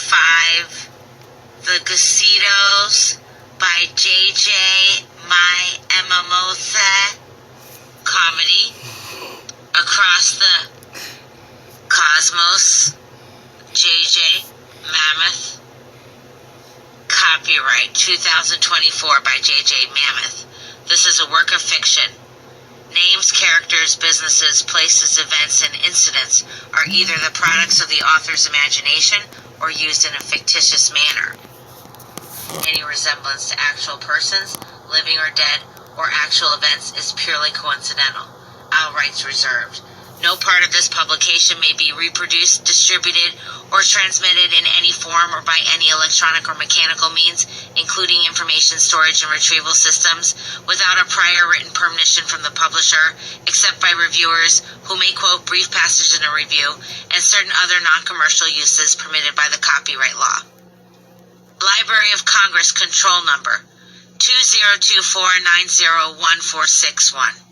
5, The Gasitos by J.J. Mamotha, comedy. Across the Cosmos, J.J. Mammoth. Copyright 2024 by J.J. Mammoth. This is a work of fiction. Names, characters, businesses, places, events, and incidents are either the products of the author's imagination or used in a fictitious manner. Any resemblance to actual persons, living or dead, or actual events is purely coincidental. All rights reserved. No part of this publication may be reproduced, distributed, or transmitted in any form or by any electronic or mechanical means, including information storage and retrieval systems, without a prior written permission from the publisher, except by reviewers who may quote brief passages in a review, and certain other non-commercial uses permitted by the copyright law. Library of Congress Control Number 2024901461.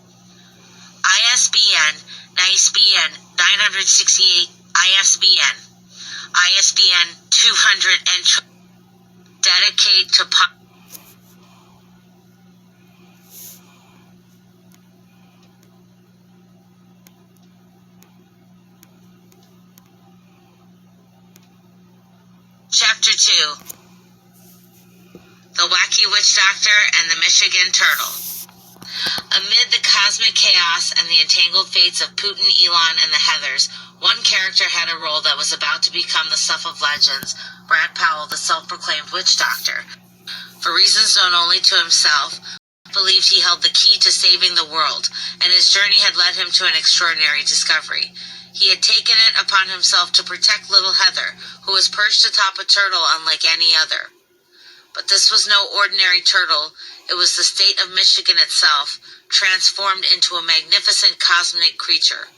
ISBN 968 ISBN 200 and dedicate to Chapter 2. The Wacky Witch Doctor and the Michigan Turtle. Amid the cosmic chaos and the entangled fates of Putin, Elon, and the Heathers, one character had a role that was about to become the stuff of legends: Brad Powell, the self-proclaimed witch doctor. For reasons known only to himself, believed he held the key to saving the world, and his journey had led him to an extraordinary discovery. He had taken it upon himself to protect little Heather, who was perched atop a turtle unlike any other. But this was no ordinary turtle. It was the state of Michigan itself, transformed into a magnificent cosmic creature.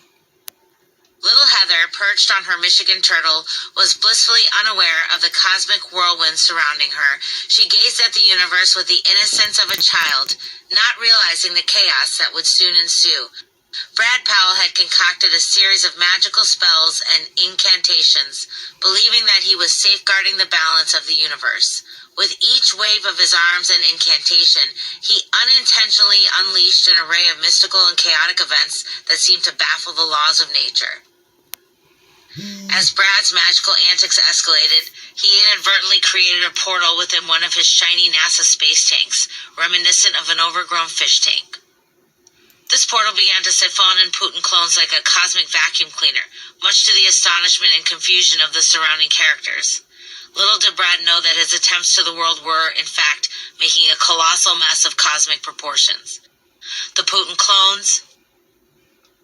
Little Heather, perched on her Michigan turtle, was blissfully unaware of the cosmic whirlwind surrounding her. She gazed at the universe with the innocence of a child, not realizing the chaos that would soon ensue. Brad Powell had concocted a series of magical spells and incantations, believing that he was safeguarding the balance of the universe. With each wave of his arms and incantation, he unintentionally unleashed an array of mystical and chaotic events that seemed to baffle the laws of nature. As Brad's magical antics escalated, he inadvertently created a portal within one of his shiny NASA space tanks, reminiscent of an overgrown fish tank. This portal began to siphon and Putin clones like a cosmic vacuum cleaner, much to the astonishment and confusion of the surrounding characters. Little did Brad know that his attempts to the world were, in fact, making a colossal mess of cosmic proportions. The Putin clones,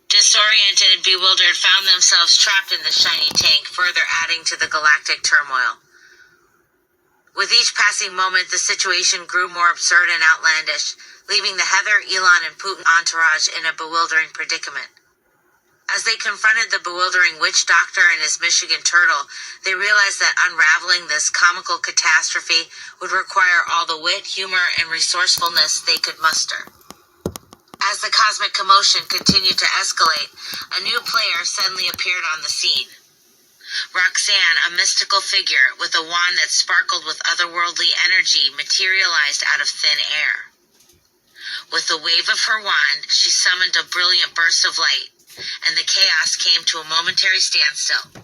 disoriented and bewildered, found themselves trapped in the shiny tank, further adding to the galactic turmoil. With each passing moment, the situation grew more absurd and outlandish, leaving the Heather, Elon, and Putin entourage in a bewildering predicament. As they confronted the bewildering witch doctor and his Michigan turtle, they realized that unraveling this comical catastrophe would require all the wit, humor, and resourcefulness they could muster. As the cosmic commotion continued to escalate, a new player suddenly appeared on the scene. Roxanne, a mystical figure with a wand that sparkled with otherworldly energy, materialized out of thin air. With the wave of her wand, she summoned a brilliant burst of light, and the chaos came to a momentary standstill.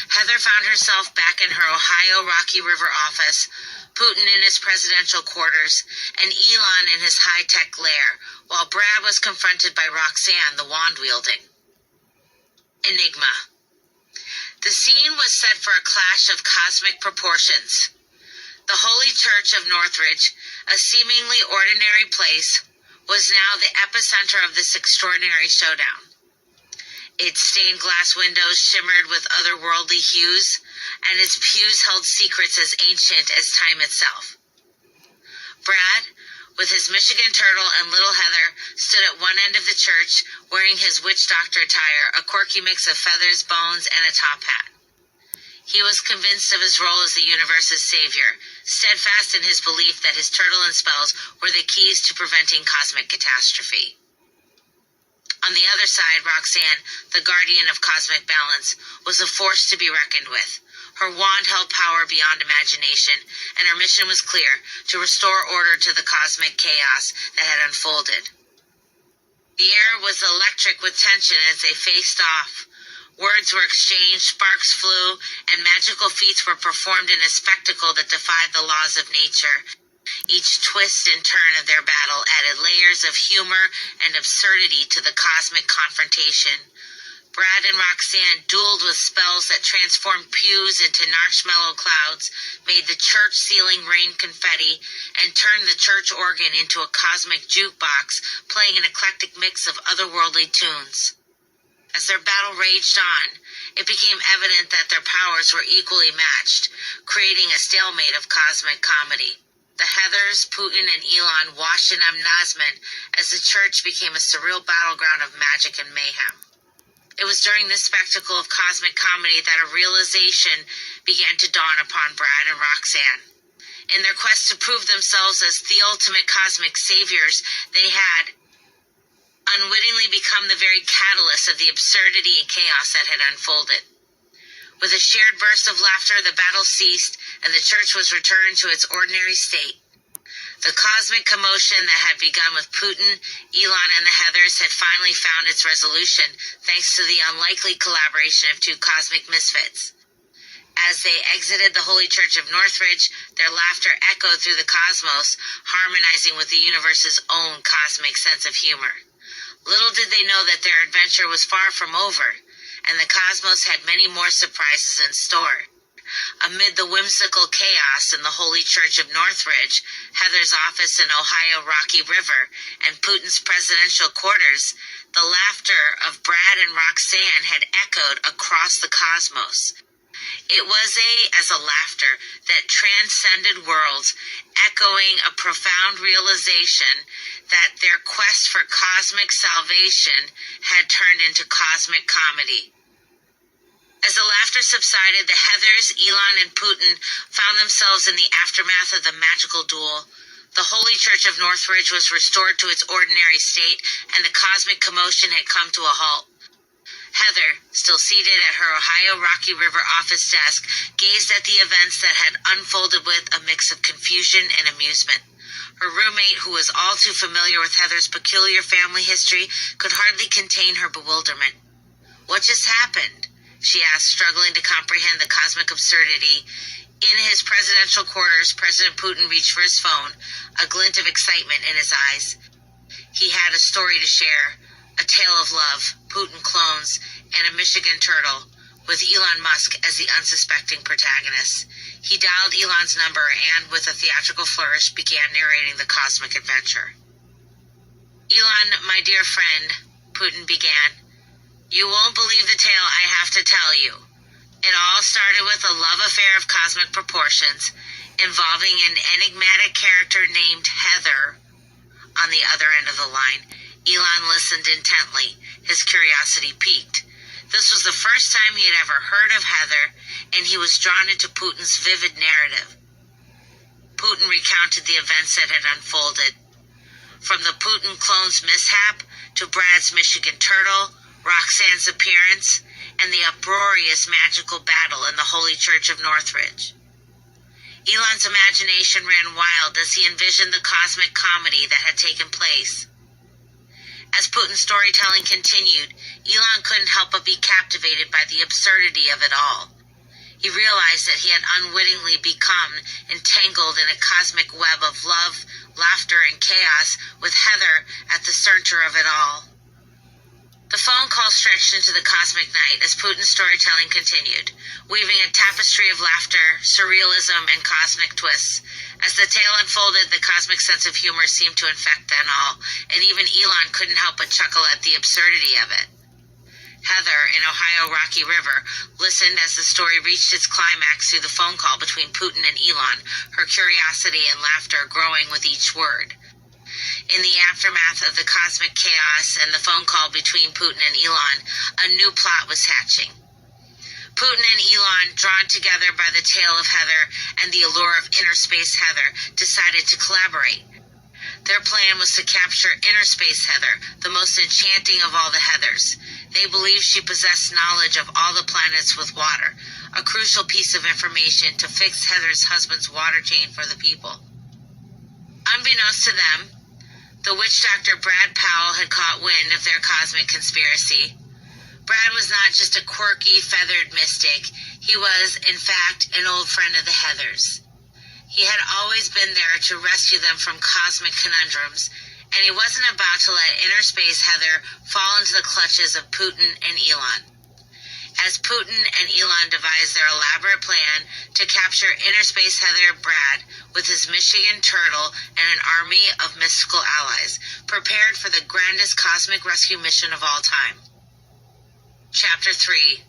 Heather found herself back in her Ohio Rocky River office, Putin in his presidential quarters, and Elon in his high-tech lair, while Brad was confronted by Roxanne, the wand-wielding. Enigma. The scene was set for a clash of cosmic proportions. The Holy Church of Northridge, a seemingly ordinary place, was now the epicenter of this extraordinary showdown. Its stained glass windows shimmered with otherworldly hues, and its pews held secrets as ancient as time itself. Brad, with his Michigan turtle and little Heather, stood at one end of the church, wearing his witch doctor attire, a quirky mix of feathers, bones, and a top hat. He was convinced of his role as the universe's savior, steadfast in his belief that his turtle and spells were the keys to preventing cosmic catastrophe. On the other side, Roxanne, the guardian of cosmic balance, was a force to be reckoned with. Her wand held power beyond imagination, and her mission was clear: to restore order to the cosmic chaos that had unfolded. The air was electric with tension as they faced off. Words were exchanged, sparks flew, and magical feats were performed in a spectacle that defied the laws of nature. Each twist and turn of their battle added layers of humor and absurdity to the cosmic confrontation. Brad and Roxanne dueled with spells that transformed pews into marshmallow clouds, made the church ceiling rain confetti, and turned the church organ into a cosmic jukebox, playing an eclectic mix of otherworldly tunes. As their battle raged on, it became evident that their powers were equally matched, creating a stalemate of cosmic comedy. The Heathers, Putin, and Elon washed in amazement as the church became a surreal battleground of magic and mayhem. It was during this spectacle of cosmic comedy that a realization began to dawn upon Brad and Roxanne. In their quest to prove themselves as the ultimate cosmic saviors, they had unwittingly become the very catalyst of the absurdity and chaos that had unfolded. With a shared burst of laughter, the battle ceased, and the church was returned to its ordinary state. The cosmic commotion that had begun with Putin, Elon, and the Heathers had finally found its resolution, thanks to the unlikely collaboration of two cosmic misfits. As they exited the Holy Church of Northridge, their laughter echoed through the cosmos, harmonizing with the universe's own cosmic sense of humor. Little did they know that their adventure was far from over, and the cosmos had many more surprises in store. Amid the whimsical chaos in the Holy Church of Northridge, Heather's office in Ohio Rocky River, and Putin's presidential quarters, the laughter of Brad and Roxanne had echoed across the cosmos. It was as a laughter that transcended worlds, echoing a profound realization that their quest for cosmic salvation had turned into cosmic comedy. As the laughter subsided, the Heathers, Elon, and Putin found themselves in the aftermath of the magical duel. The Holy Church of Northridge was restored to its ordinary state, and the cosmic commotion had come to a halt. Heather, still seated at her Ohio Rocky River office desk, gazed at the events that had unfolded with a mix of confusion and amusement. Her roommate, who was all too familiar with Heather's peculiar family history, could hardly contain her bewilderment. "What just happened?" she asked, struggling to comprehend the cosmic absurdity. In his presidential quarters, President Putin reached for his phone, a glint of excitement in his eyes. He had a story to share, a tale of love, Putin clones, and a Michigan turtle, with Elon Musk as the unsuspecting protagonist. He dialed Elon's number and, with a theatrical flourish, began narrating the cosmic adventure. "Elon, my dear friend," Putin began, "you won't believe the tale I have to tell you. It all started with a love affair of cosmic proportions, involving an enigmatic character named Heather." On the other end of the line, Elon listened intently, his curiosity piqued. This was the first time he had ever heard of Heather, and he was drawn into Putin's vivid narrative. Putin recounted the events that had unfolded. From the Putin clone's mishap to Brad's Michigan turtle, Roxanne's appearance, and the uproarious magical battle in the Holy Church of Northridge. Elon's imagination ran wild as he envisioned the cosmic comedy that had taken place. As Putin's storytelling continued, Elon couldn't help but be captivated by the absurdity of it all. He realized that he had unwittingly become entangled in a cosmic web of love, laughter, and chaos, with Heather at the center of it all. The phone call stretched into the cosmic night as Putin's storytelling continued, weaving a tapestry of laughter, surrealism, and cosmic twists. As the tale unfolded, the cosmic sense of humor seemed to infect them all, and even Elon couldn't help but chuckle at the absurdity of it. Heather, in Ohio Rocky River, listened as the story reached its climax through the phone call between Putin and Elon, her curiosity and laughter growing with each word. In the aftermath of the cosmic chaos and the phone call between Putin and Elon, a new plot was hatching. Putin and Elon, drawn together by the tale of Heather and the allure of inner space Heather, decided to collaborate. Their plan was to capture Inner Space Heather, the most enchanting of all the Heathers. They believed she possessed knowledge of all the planets with water, a crucial piece of information to fix Heather's husband's water chain for the people. Unbeknownst to them, the witch doctor Brad Powell had caught wind of their cosmic conspiracy. Brad was not just a quirky, feathered mystic. He was, in fact, an old friend of the Heathers. He had always been there to rescue them from cosmic conundrums, and he wasn't about to let Inner Space Heather fall into the clutches of Putin and Elon. As Putin and Elon devised their elaborate plan to capture Inner Space Heather, Brad, with his Michigan turtle and an army of mystical allies, prepared for the grandest cosmic rescue mission of all time. Chapter 3: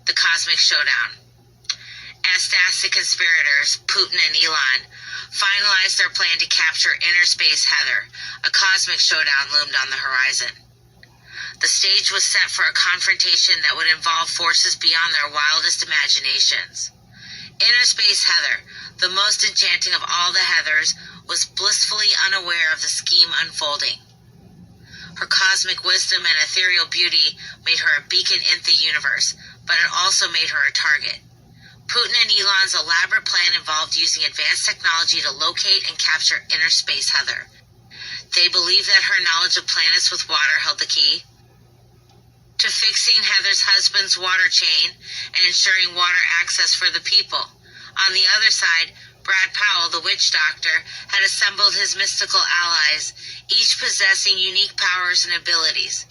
The Cosmic Showdown. As the conspirators, Putin and Elon, finalized their plan to capture Inner Space Heather, a cosmic showdown loomed on the horizon. The stage was set for a confrontation that would involve forces beyond their wildest imaginations. Inner Space Heather, the most enchanting of all the Heathers, was blissfully unaware of the scheme unfolding. Her cosmic wisdom and ethereal beauty made her a beacon in the universe, but it also made her a target. Putin and Elon's elaborate plan involved using advanced technology to locate and capture Inner Space Heather. They believed that her knowledge of planets with water held the key to fixing Heather's husband's water chain and ensuring water access for the people. On the other side, Brad Powell, the witch doctor, had assembled his mystical allies, each possessing unique powers and abilities.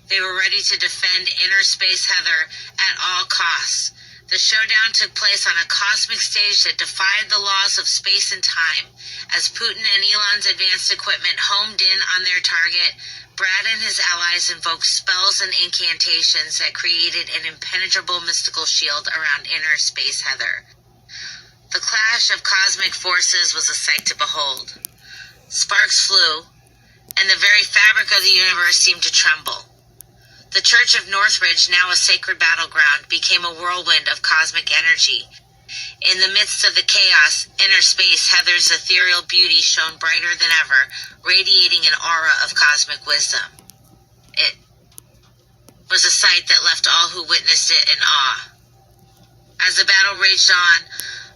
They were ready to defend Inner Space Heather at all costs. The showdown took place on a cosmic stage that defied the laws of space and time. As Putin and Elon's advanced equipment homed in on their target, Brad and his allies invoked spells and incantations that created an impenetrable mystical shield around Inner Space Heather. The clash of cosmic forces was a sight to behold. Sparks flew, and the very fabric of the universe seemed to tremble. The Church of Northridge, now a sacred battleground, became a whirlwind of cosmic energy. In the midst of the chaos, Inner Space Heather's ethereal beauty shone brighter than ever, radiating an aura of cosmic wisdom. It was a sight that left all who witnessed it in awe. As the battle raged on,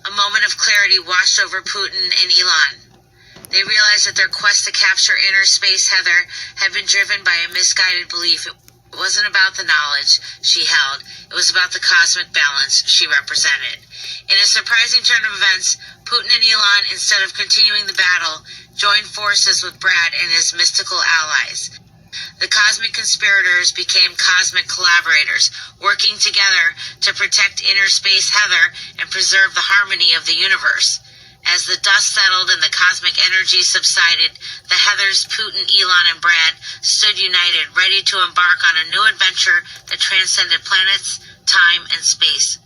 a moment of clarity washed over Putin and Elon. They realized that their quest to capture Inner Space Heather had been driven by a misguided belief. It wasn't about the knowledge she held, it was about the cosmic balance she represented. In a surprising turn of events, Putin and Elon, instead of continuing the battle, joined forces with Brad and his mystical allies. The cosmic conspirators became cosmic collaborators, working together to protect Inner Space Heather and preserve the harmony of the universe. As the dust settled and the cosmic energy subsided, the Heathers, Putin, Elon, and Brad stood united, ready to embark on a new adventure that transcended planets, time, and space.